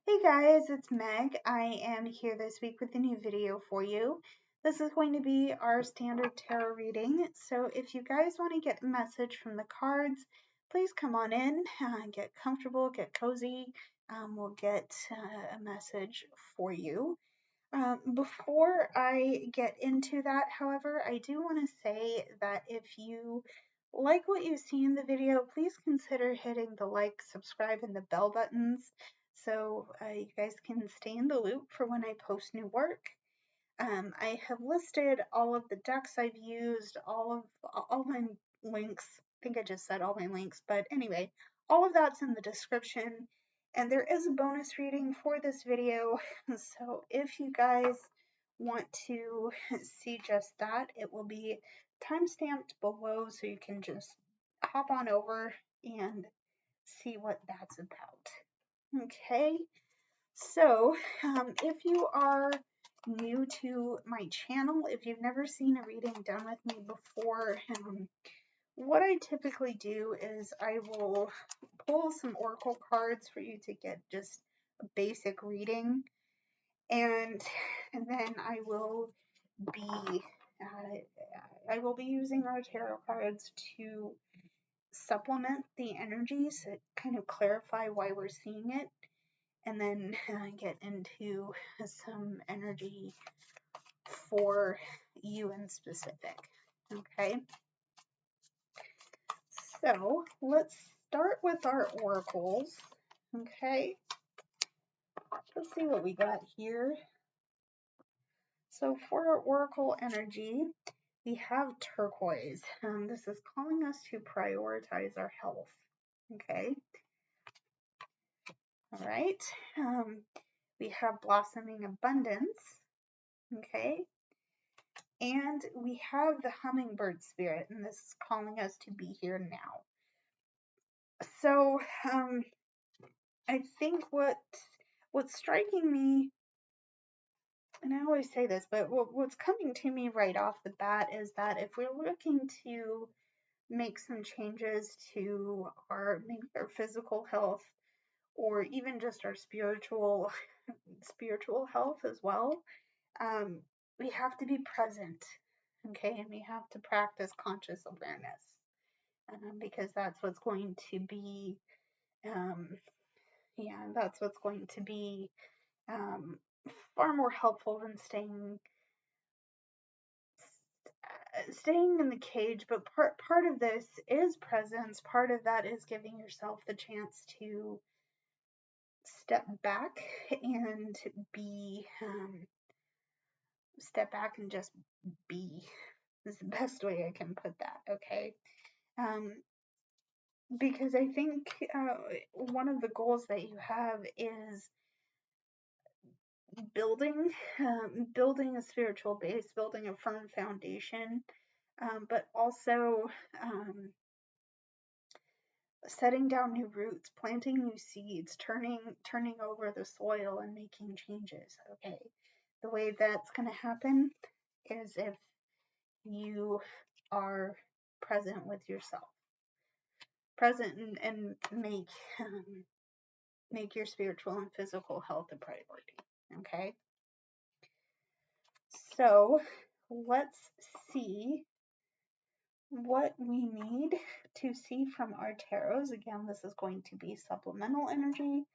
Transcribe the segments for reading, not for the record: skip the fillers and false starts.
Hey guys, it's Meg. I am here this week with a new video for you. This is going to be our standard tarot reading. So if you guys want to get a message from the cards, please come on in, get comfortable, get cozy. We'll get a message for you. Before I get into that, however, I do want to say that if you like what you see in the video, please consider hitting the like, subscribe, and the bell buttons so you guys can stay in the loop for when I post new work. I have listed all of the decks I've used, all my links. I think I just said all my links, but anyway, all of that's in the description. And there is a bonus reading for this video, so if you guys want to see just that, it will be timestamped below so you can just hop on over and see what that's about. Okay, so if you are new to my channel, if you've never seen a reading done with me before, what I typically do is I will pull some oracle cards for you to get just a basic reading, and then I will be using our tarot cards to supplement the energies, kind of clarify why we're seeing it, and then get into some energy for you in specific. Okay, so let's start with our oracles. Okay, let's see what we got here. So for our oracle energy, we have turquoise. This is calling us to prioritize our health. Okay, all right. We have blossoming abundance. Okay, and we have the hummingbird spirit, and this is calling us to be here now. So I think what's striking me, and I always say this, but what's coming to me right off the bat is that if we're looking to make some changes to maybe our physical health, or even just our spiritual health as well, we have to be present, okay, and we have to practice conscious awareness, because that's what's going to be, that's what's going to be far more helpful than staying in the cage. But part of this is presence. Part of that is giving yourself the chance to step back and just be, is the best way I can put that. Okay, because I think one of the goals that you have is building a spiritual base, building a firm foundation, but also setting down new roots, planting new seeds, turning over the soil and making changes. Okay, the way that's going to happen is if you are present with yourself, present, and make your spiritual and physical health a priority. Okay, so let's see what we need to see from our tarots. Again, this is going to be supplemental energy,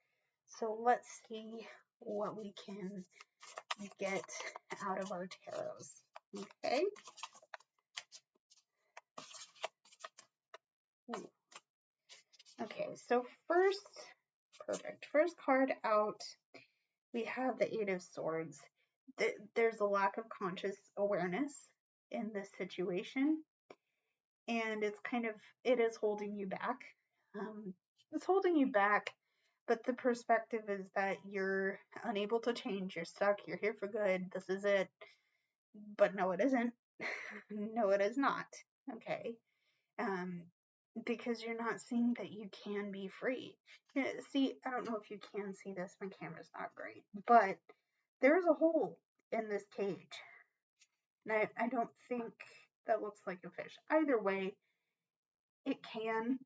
so let's see what we can get out of our tarots. Okay. Okay, so first card out, we have the Eight of Swords. There's a lack of conscious awareness in this situation, and it is holding you back. It's holding you back, but the perspective is that you're unable to change. You're stuck. You're here for good. This is it. But no, it isn't. No, it is not. Okay. Because you're not seeing that you can be free. See, I don't know if you can see this. My camera's not great. But there's a hole in this cage. And I don't think that looks like a fish. Either way, it can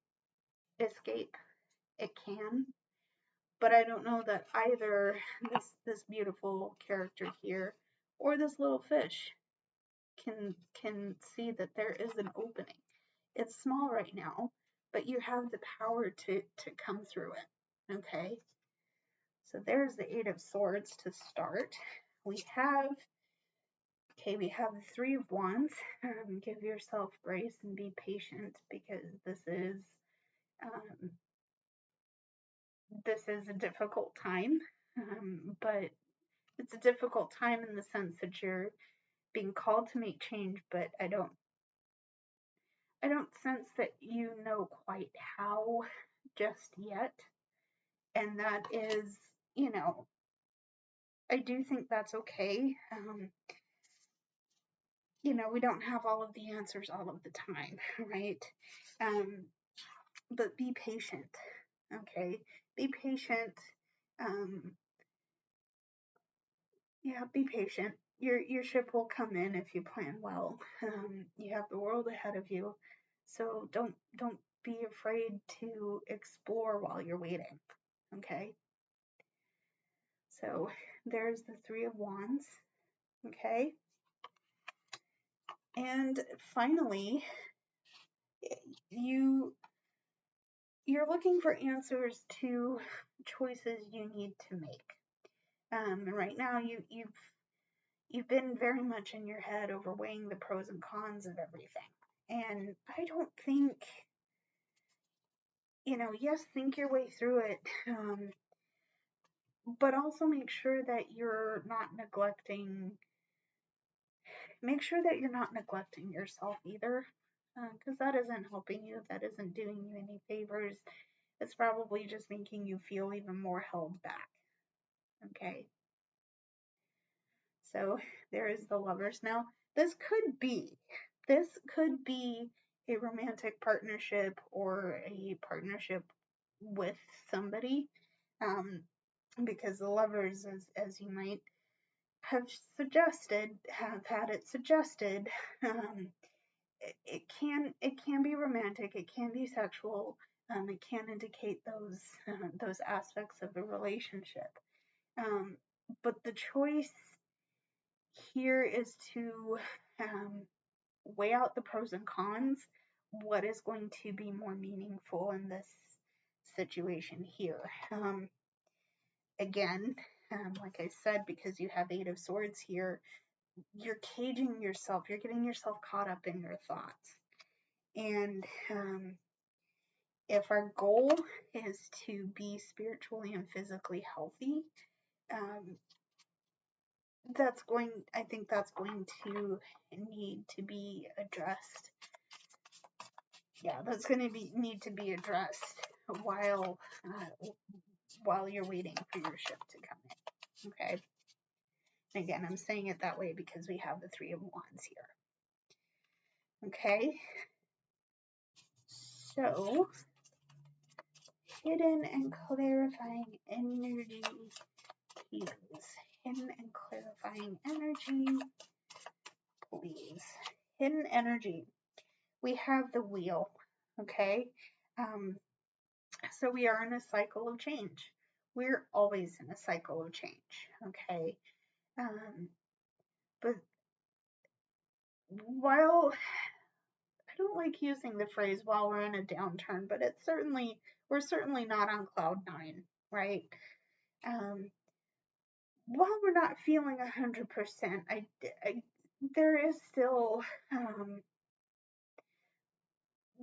escape. It can. but I don't know that either this beautiful character here or this little fish can see that there is an opening. It's small right now, but you have the power to come through it. Okay. So there's the Eight of Swords to start. We have the Three of Wands. Give yourself grace and be patient because this is a difficult time. But it's a difficult time in the sense that you're being called to make change, but I don't sense that you know quite how just yet. And that is, I do think that's okay. We don't have all of the answers all of the time, right? But be patient, okay? Be patient. Be patient. Your ship will come in if you plan well. You have the world ahead of you, so don't be afraid to explore while you're waiting, okay? So there's the Three of Wands, okay? And finally, you're looking for answers to choices you need to make. And right now you've been very much in your head overweighing the pros and cons of everything. And I don't think, yes, think your way through it, but also make sure that you're not neglecting yourself either, because that isn't helping you, that isn't doing you any favors. It's probably just making you feel even more held back, okay? So there is the Lovers. Now, this could be a romantic partnership or a partnership with somebody, because the Lovers, as you might have had it suggested, it can be romantic, it can be sexual, it can indicate those aspects of the relationship. But the choice here is to weigh out the pros and cons. What is going to be more meaningful in this situation here? Again, like I said, because you have Eight of Swords here, you're caging yourself. You're getting yourself caught up in your thoughts. And if our goal is to be spiritually and physically healthy, I think that's going to need to be addressed. Yeah, that's going to need to be addressed while you're waiting for your ship to come in. Okay. And again, I'm saying it that way because we have the Three of Wands here. Okay. So, hidden and clarifying energy, please. Hidden and clarifying energy, please. Hidden energy. We have the Wheel. Okay. So we are in a cycle of change. We're always in a cycle of change. Okay. But while I don't like using the phrase while we're in a downturn, but we're certainly not on cloud nine, right? While we're not feeling 100%, there is still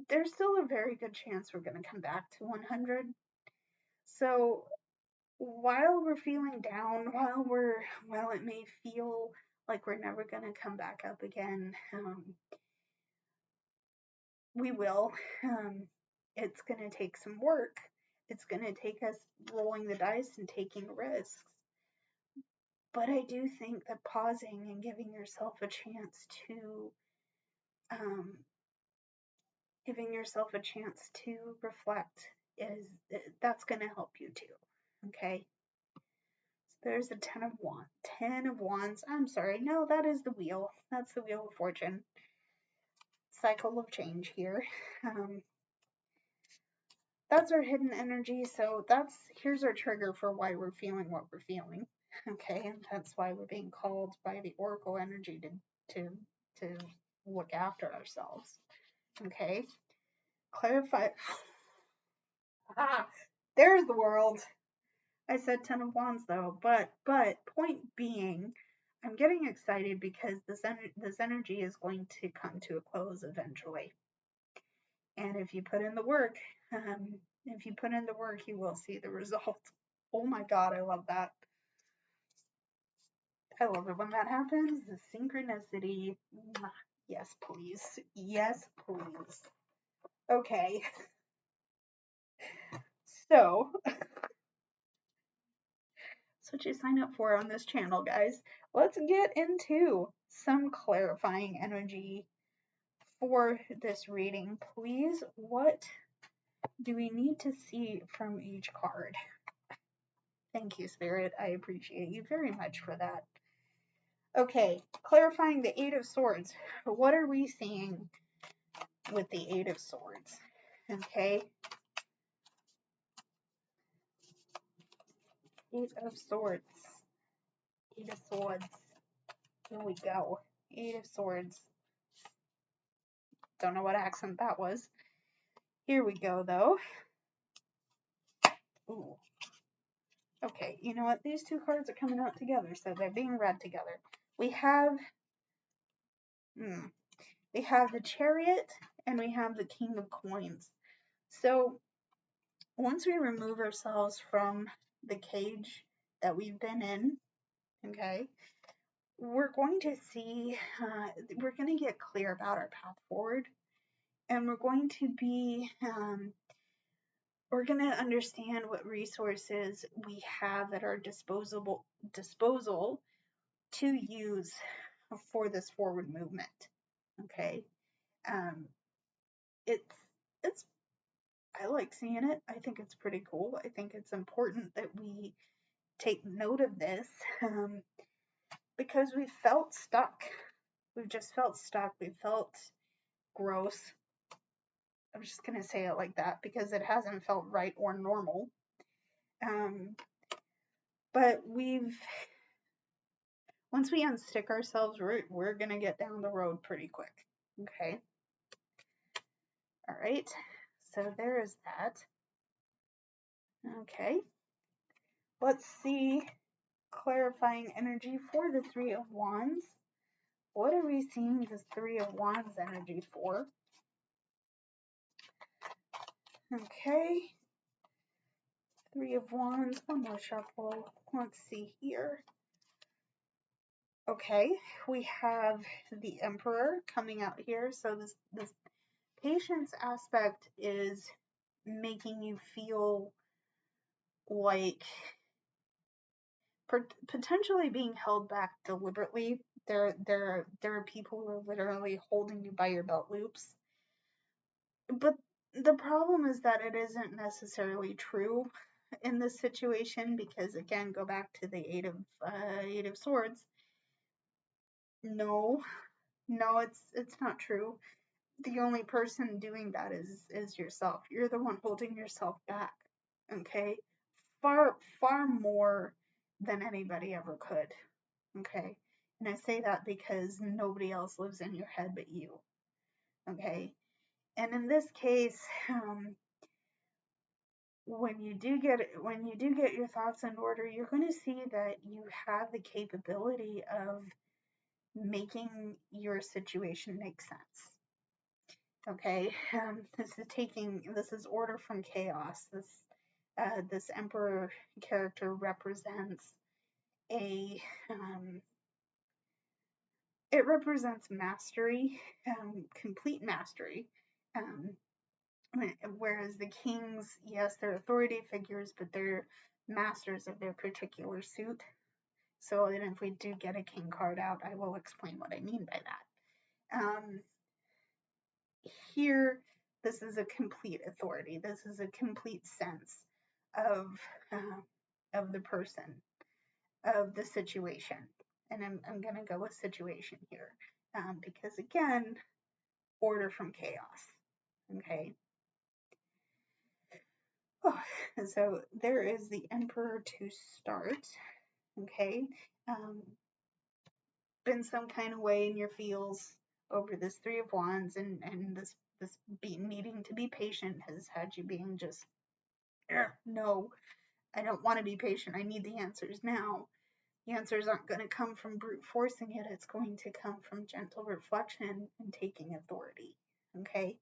there's still a very good chance we're going to come back to 100. So while we're feeling down, while it may feel like we're never going to come back up again, we will. It's going to take some work. It's going to take us rolling the dice and taking risks. But I do think that pausing and giving yourself a chance to reflect that's going to help you too. Okay. So there's the Ten of Wands. I'm sorry. No, that is the Wheel. That's the Wheel of Fortune. Cycle of change here. that's our hidden energy. So here's our trigger for why we're feeling what we're feeling. Okay, and that's why we're being called by the oracle energy to look after ourselves. Okay, clarify. Ah, there's the world. I said 10 of Wands though, but point being, I'm getting excited because this energy is going to come to a close eventually. And if you put in the work, you will see the result. Oh my God, I love that. I love it when that happens. The synchronicity. Yes, please. Yes, please. Okay. So, that's what you sign up for on this channel, guys. Let's get into some clarifying energy for this reading. Please, what do we need to see from each card? Thank you, Spirit. I appreciate you very much for that. Okay, clarifying the Eight of Swords. What are we seeing with the Eight of Swords? Okay. Eight of Swords. Eight of Swords. Here we go. Eight of Swords. Don't know what accent that was. Here we go, though. Ooh. Okay, you know what? These two cards are coming out together, so they're being read together. We have the Chariot and we have the King of Coins. So once we remove ourselves from the cage that we've been in, okay, we're going to see, we're going to get clear about our path forward, and we're going to be, we're going to understand what resources we have at our disposal to use for this forward movement. Okay, it's I like seeing it. I think it's pretty cool. I think it's important that we take note of this, because we felt stuck. We've just felt stuck. We felt gross. I'm just going to say it like that because it hasn't felt right or normal. But once we unstick ourselves, we're going to get down the road pretty quick. Okay. All right. So there is that. Okay. Let's see clarifying energy for the Three of Wands. What are we seeing the Three of Wands energy for? Okay. Three of Wands, one more shuffle. Let's see here. Okay, we have the Emperor coming out here. So this patience aspect is making you feel like potentially being held back deliberately. There are people who are literally holding you by your belt loops. But the problem is that it isn't necessarily true in this situation, because again, go back to the Eight of Swords. No, it's not true. The only person doing that is yourself. You're the one holding yourself back. Okay, far more than anybody ever could. Okay, and I say that because nobody else lives in your head but you. Okay, and in this case, when you do get your thoughts in order, you're going to see that you have the capability of making your situation make sense. Okay, this is order from chaos. This Emperor character represents it represents mastery, complete mastery. Whereas the kings, yes, they're authority figures, but they're masters of their particular suit. So, and if we do get a king card out, I will explain what I mean by that. Here, this is a complete authority. This is a complete sense of the person, of the situation. And I'm going to go with situation here, because again, order from chaos. Okay. Oh, so there is the Emperor to start. Okay. Um, been some kind of way in your feels over this Three of Wands, and this needing to be patient has had you being just, no, I don't want to be patient. I need the answers now. The answers aren't going to come from brute forcing it. It's going to come from gentle reflection and taking authority. Okay.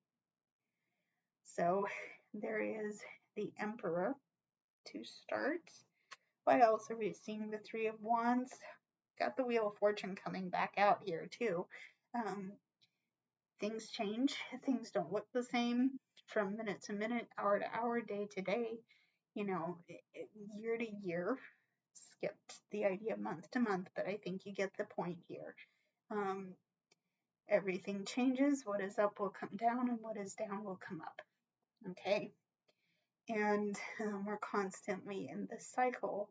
So there is the Emperor to start. Why else are we seeing the Three of Wands? Got the Wheel of Fortune coming back out here too. Um, things change. Things don't look the same from minute to minute, hour to hour, day to day, year to year. Skipped the idea month to month, but I think you get the point here. Um, everything changes. What is up will come down, and what is down will come up. Okay? And we're constantly in this cycle.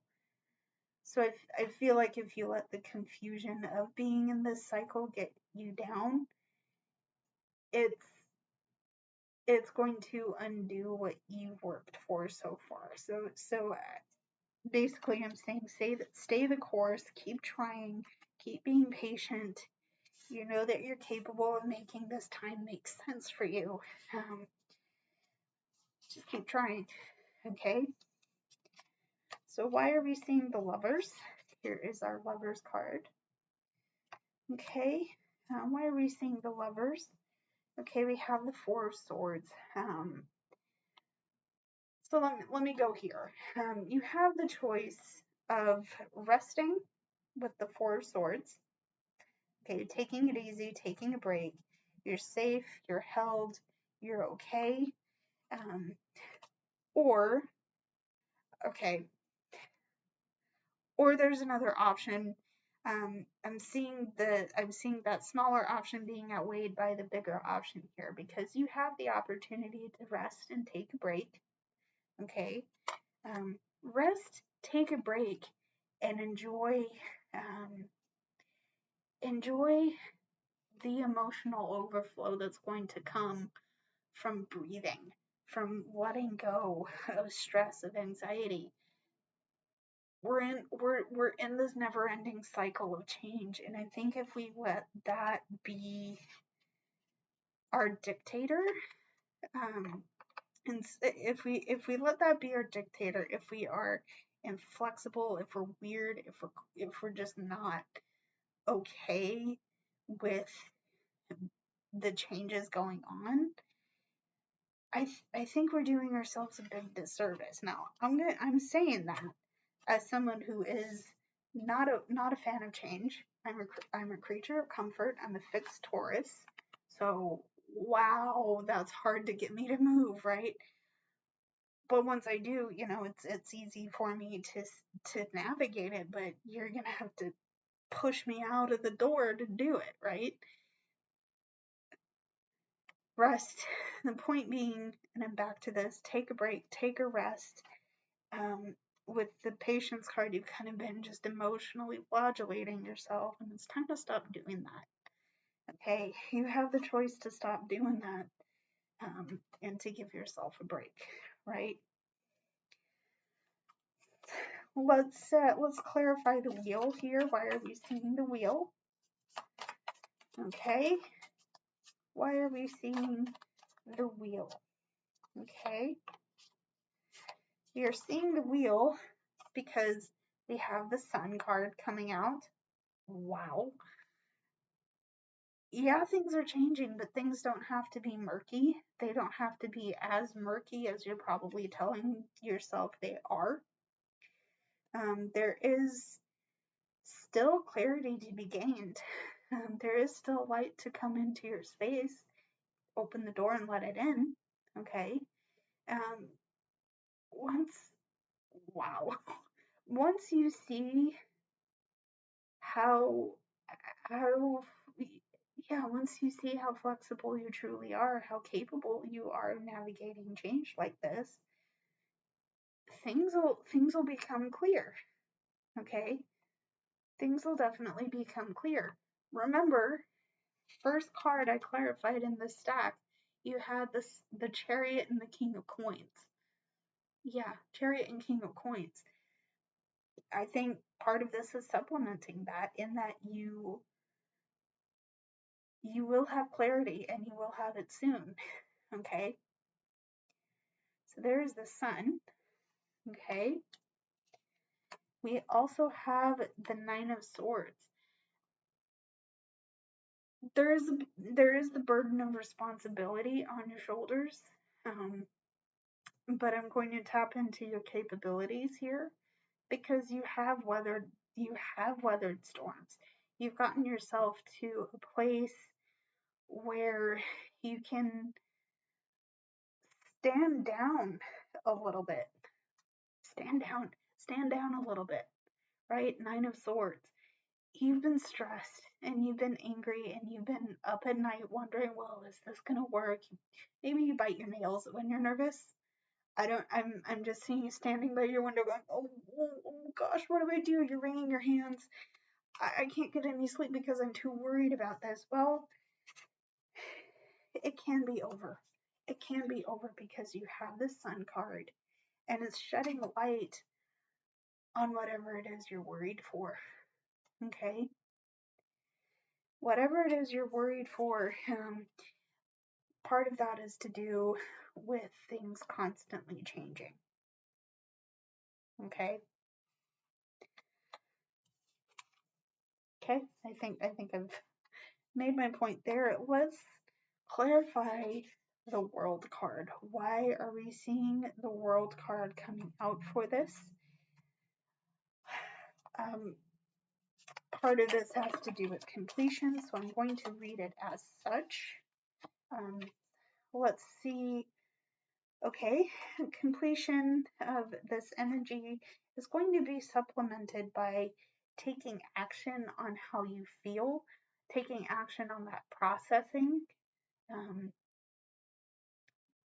So I feel like if you let the confusion of being in this cycle get you down, it's going to undo what you've worked for so far. So basically, I'm saying stay the course, keep trying, keep being patient. You know that you're capable of making this time make sense for you. Just keep trying, okay? So why are we seeing the Lovers? Here is our Lovers card. Okay, why are we seeing the Lovers? Okay, we have the Four of Swords. So let me go here. You have the choice of resting with the Four of Swords. Okay, taking it easy, taking a break. You're safe, you're held, you're okay. Or, okay, or there's another option. I'm seeing that smaller option being outweighed by the bigger option here, because you have the opportunity to rest and take a break. Okay, rest, take a break, and enjoy the emotional overflow that's going to come from breathing, from letting go of stress, of anxiety. We're in this never-ending cycle of change, and I think if we let that be our dictator, and if we let that be our dictator, if we are inflexible, if we're weird, if we're just not okay with the changes going on, I think we're doing ourselves a big disservice. Now, I'm saying that as someone who is not a fan of change. I'm a creature of comfort. I'm a fixed Taurus. So, wow, that's hard to get me to move, right? But once I do, it's easy for me to navigate it, but you're going to have to push me out of the door to do it, right? Rest. The point being, and I'm back to this, take a break, take a rest. With the patience card, you've kind of been just emotionally flagellating yourself, and it's time to stop doing that. Okay, you have the choice to stop doing that, and to give yourself a break, right? Let's clarify the wheel here. Why are we seeing the wheel? Okay, why are we seeing the wheel? Okay, you're seeing the wheel because we have the Sun card coming out. Wow. Yeah, things are changing, but things don't have to be murky. They don't have to be as murky as you're probably telling yourself they are. There is still clarity to be gained. There is still light to come into your space. Open the door and let it in. Okay. Um, once, wow. Once you see how once you see how flexible you truly are, how capable you are of navigating change like this, things will become clear. Okay? Things will definitely become clear. Remember, first card I clarified in this stack, you had the Chariot and the King of Coins. Yeah, Chariot and King of Coins. I think part of this is supplementing that, in that you will have clarity and you will have it soon. Okay? So there's the Sun. Okay? We also have the Nine of Swords. There is the burden of responsibility on your shoulders, but I'm going to tap into your capabilities here, because you have weathered storms. You've gotten yourself to a place where you can stand down a little bit. Stand down a little bit, right? Nine of Swords. You've been stressed and you've been angry and you've been up at night wondering, well, is this gonna work? Maybe you bite your nails when you're nervous. I'm just seeing you standing by your window going, oh gosh, what do I do? You're wringing your hands. I can't get any sleep because I'm too worried about this. Well, it can be over. It can be over because you have the Sun card and it's shedding light on whatever it is you're worried for. Okay? Whatever it is you're worried for, part of that is to do with things constantly changing. Okay? Okay? I think I've made my point there. Let's clarify the World card. Why are we seeing the World card coming out for this? Part of this has to do with completion, so I'm going to read it as such. Let's see. Okay, completion of this energy is going to be supplemented by taking action on how you feel, taking action on that processing,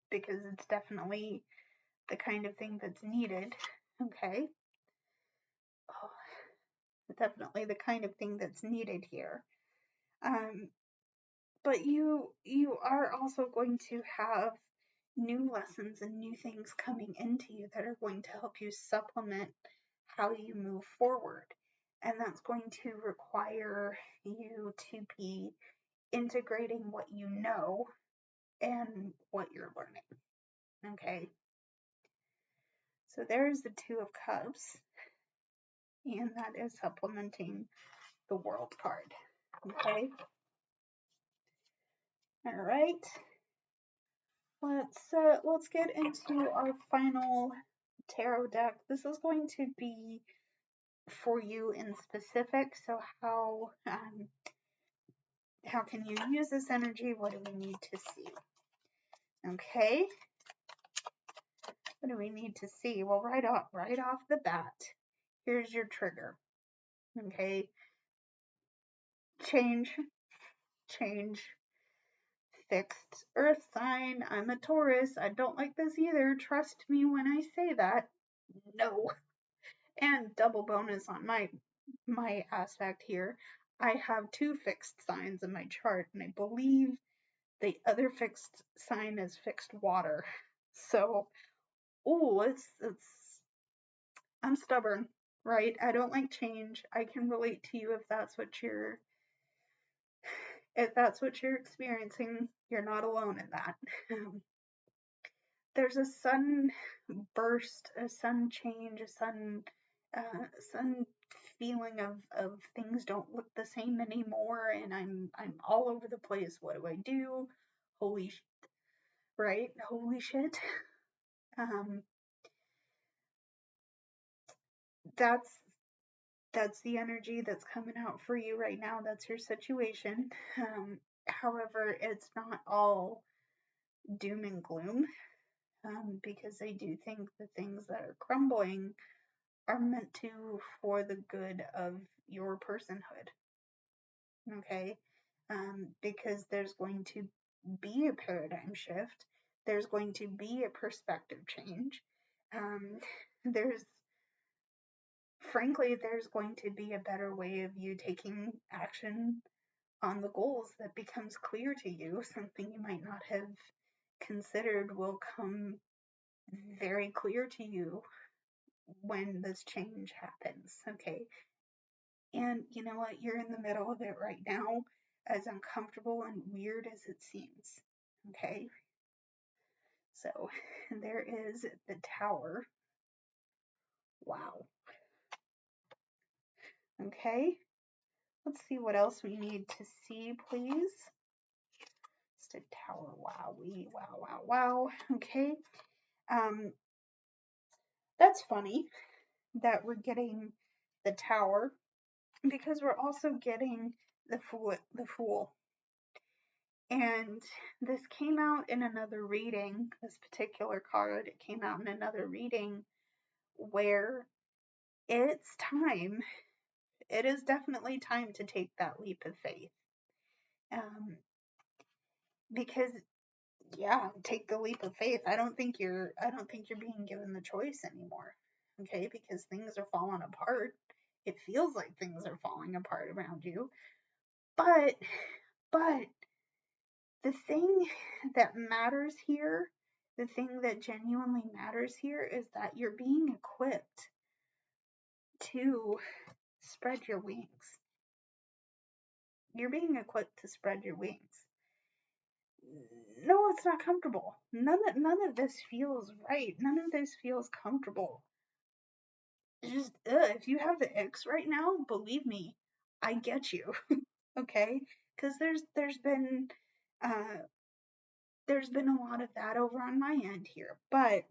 because it's definitely the kind of thing that's needed. Okay, oh, definitely the kind of thing that's needed here. But you are also going to have new lessons and new things coming into you that are going to help you supplement how you move forward. And that's going to require you to be integrating what you know and what you're learning. Okay. So there's the Two of Cups, and that is supplementing the World card. Okay. All right. Let's get into our final tarot deck. This is going to be for you in specific. So how can you use this energy? What do we need to see? Okay. What do we need to see? Well, right off the bat, here's your trigger. Okay. Change. Fixed earth sign. I'm a Taurus. I don't like this either. Trust me when I say that. No. And double bonus on my aspect here. I have two fixed signs in my chart, and I believe the other fixed sign is fixed water. So, I'm stubborn, right? I don't like change. I can relate to you if that's what you're experiencing. You're not alone in that. There's a sudden burst, a sudden change, a sudden feeling of things don't look the same anymore, and I'm all over the place. What do I do? Holy shit, right? Holy shit. That's the energy that's coming out for you right now. That's your situation. However, it's not all doom and gloom, because I do think the things that are crumbling are meant to for the good of your personhood. Okay? Because there's going to be a paradigm shift. There's going to be a perspective change. Frankly, there's going to be a better way of you taking action on the goals that becomes clear to you. Something you might not have considered will come very clear to you when this change happens, okay? And you know what? You're in the middle of it right now, as uncomfortable and weird as it seems, okay? So there is the Tower. Wow. Okay. Let's see what else we need to see, please. It's the Tower. Wow. Wow. Okay. Um, that's funny that we're getting the Tower because we're also getting the Fool. And this came out in another reading, this particular card, it came out in another reading where it's time. It is definitely time to take that leap of faith. Because yeah, take the leap of faith. I don't think you're being given the choice anymore. Okay, because things are falling apart. It feels like things are falling apart around you. But the thing that matters here, the thing that genuinely matters here is that you're being equipped to spread your wings. You're being equipped to spread your wings. No, it's not comfortable. None of this feels right. None of this feels comfortable. It's just, if you have the icks right now, believe me, I get you. Okay? Because there's been a lot of that over on my end here. But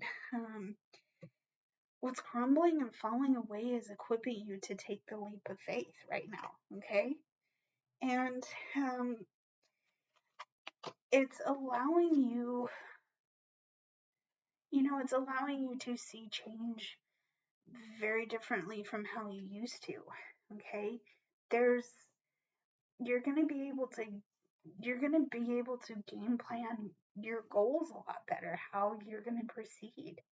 what's crumbling and falling away is equipping you to take the leap of faith right now. Okay? And it's allowing you, it's allowing you to see change very differently from how you used to. Okay? You're going to be able to game plan your goals a lot better, how you're going to proceed.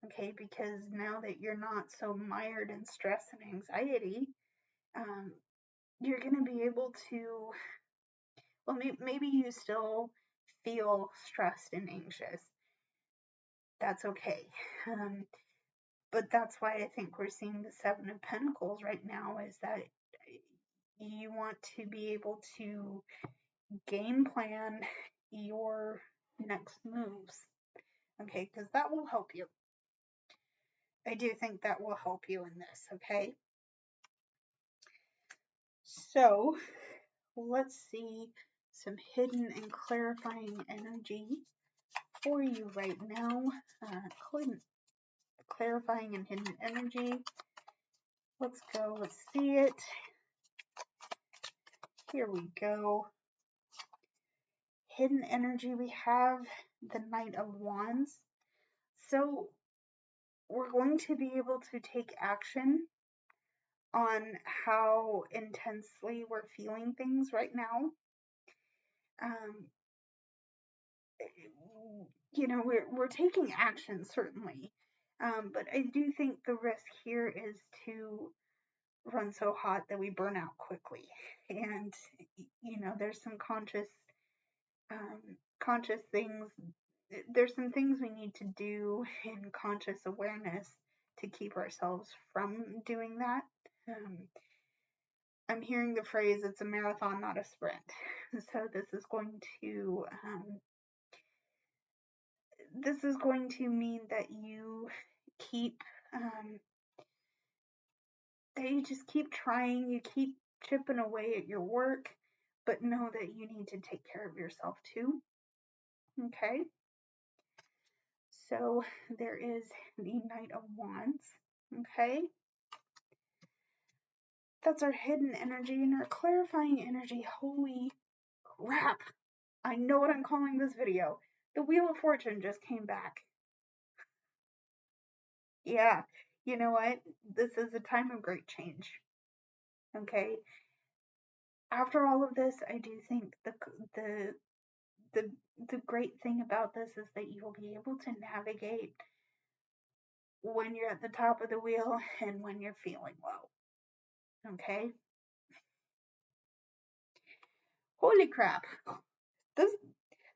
Okay? Because now that you're not so mired in stress and anxiety, you're going to be able to, well, maybe you still feel stressed and anxious. That's okay. But that's why I think we're seeing the Seven of Pentacles right now, is that you want to be able to game plan your next moves. Okay, because that will help you. I do think that will help you in this, okay? So, let's see some hidden and clarifying energy for you right now. Clarifying and hidden energy. Let's go. Let's see it. Here we go. Hidden energy, we have the Knight of Wands. So we're going to be able to take action on how intensely we're feeling things right now. We're taking action, certainly. But I do think the risk here is to run so hot that we burn out quickly. And, there's some conscious things. There's some things we need to do in conscious awareness to keep ourselves from doing that. I'm hearing the phrase, it's a marathon, not a sprint. So this is going to mean that you just keep trying, you keep chipping away at your work, but know that you need to take care of yourself too. Okay? So there is the Knight of Wands. Okay? That's our hidden energy, and our clarifying energy. Holy crap! I know what I'm calling this video. The Wheel of Fortune just came back. Yeah, you know what? This is a time of great change. Okay? After all of this, I do think the great thing about this is that you'll be able to navigate when you're at the top of the wheel and when you're feeling low. Okay? Holy crap.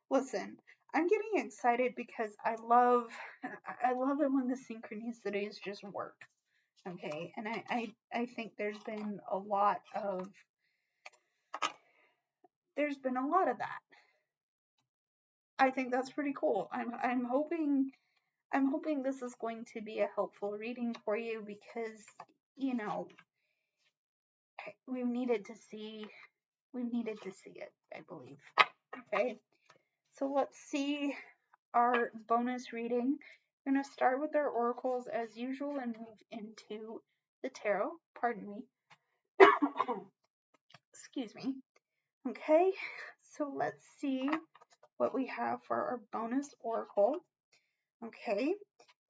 Listen, I'm getting excited because I love it when the synchronicities just work. Okay, and I think there's been a lot of that. I think that's pretty cool. I'm hoping this is going to be a helpful reading for you because, you know, we've needed to see it, I believe. Okay. So let's see our bonus reading. We're going to start with our oracles as usual and move into the tarot. Pardon me. Excuse me. Okay. So let's see what we have for our bonus oracle. Okay.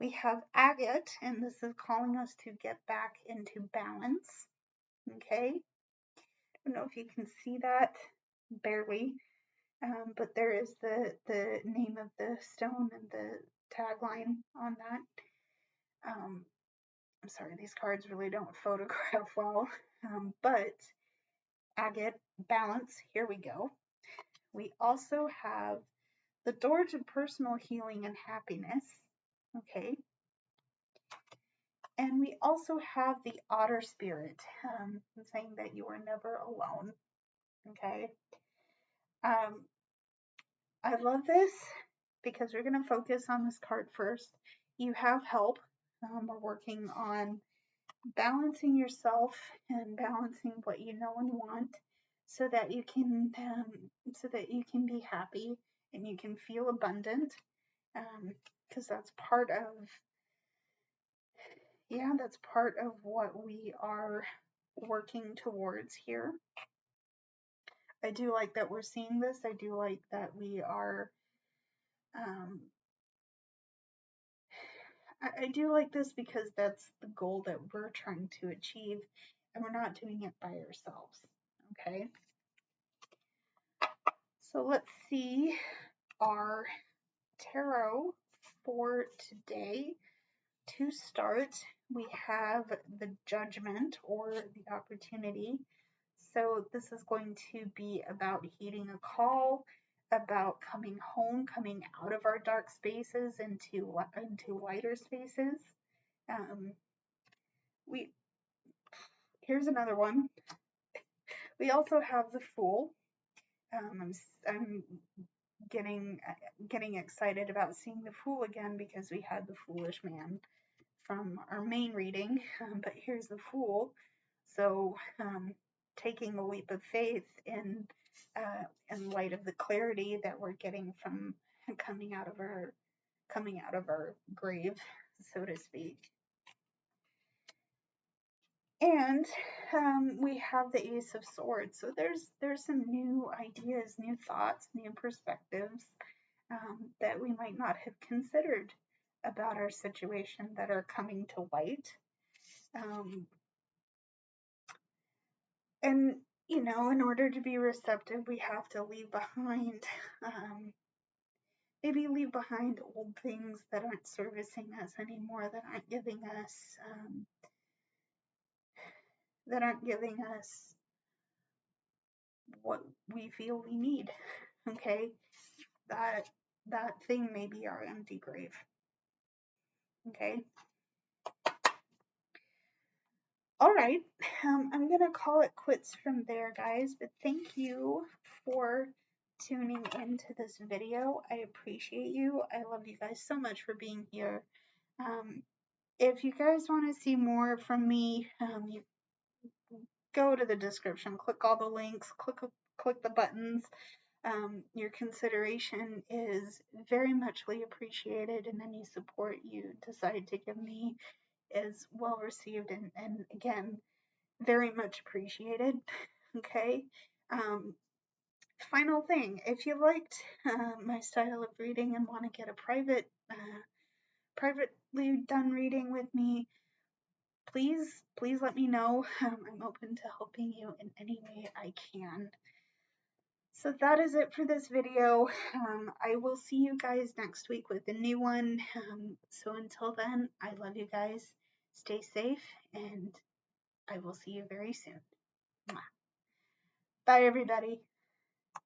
We have agate, and this is calling us to get back into balance. Okay. I don't know if you can see that, barely, but there is the name of the stone and the tagline on that. I'm sorry, these cards really don't photograph well, but agate, balance, here we go. We also have the door to personal healing and happiness. Okay. And we also have the otter spirit, saying that you are never alone. Okay. I love this because we're going to focus on this card first. You have help. We're working on balancing yourself and balancing what you know and want so that you can be happy and you can feel abundant, because that's part of what we are working towards here. I do like that we're seeing this. I do like that we are I do like this because that's the goal that we're trying to achieve, and we're not doing it by ourselves. Okay. So let's see our tarot for today. To start, we have the Judgment, or the Opportunity. So this is going to be about heeding a call, about coming home, coming out of our dark spaces into lighter spaces. We Here's another one. We also have the Fool. I'm getting excited about seeing the Fool again because we had the Foolish Man from our main reading, but here's the Fool. So taking a leap of faith in light of the clarity that we're getting from coming out of our grave, so to speak. And we have the Ace of Swords. So there's some new ideas, new thoughts, new perspectives that we might not have considered about our situation that are coming to light. And, in order to be receptive, we have to leave behind, maybe leave behind old things that aren't servicing us anymore, that aren't giving us what we feel we need. Okay. That thing may be our empty grave. Okay. All right. I'm going to call it quits from there, guys, but thank you for tuning into this video. I appreciate you. I love you guys so much for being here. If you guys want to see more from me, you go to the description, click all the links, click the buttons. Your consideration is very muchly appreciated, and any support you decide to give me is well received and again, very much appreciated. Okay. Final thing, if you liked my style of reading and want to get a privately done reading with me, please let me know. I'm open to helping you in any way I can. So that is it for this video. I will see you guys next week with a new one. So until then, I love you guys. Stay safe, and I will see you very soon. Bye, everybody.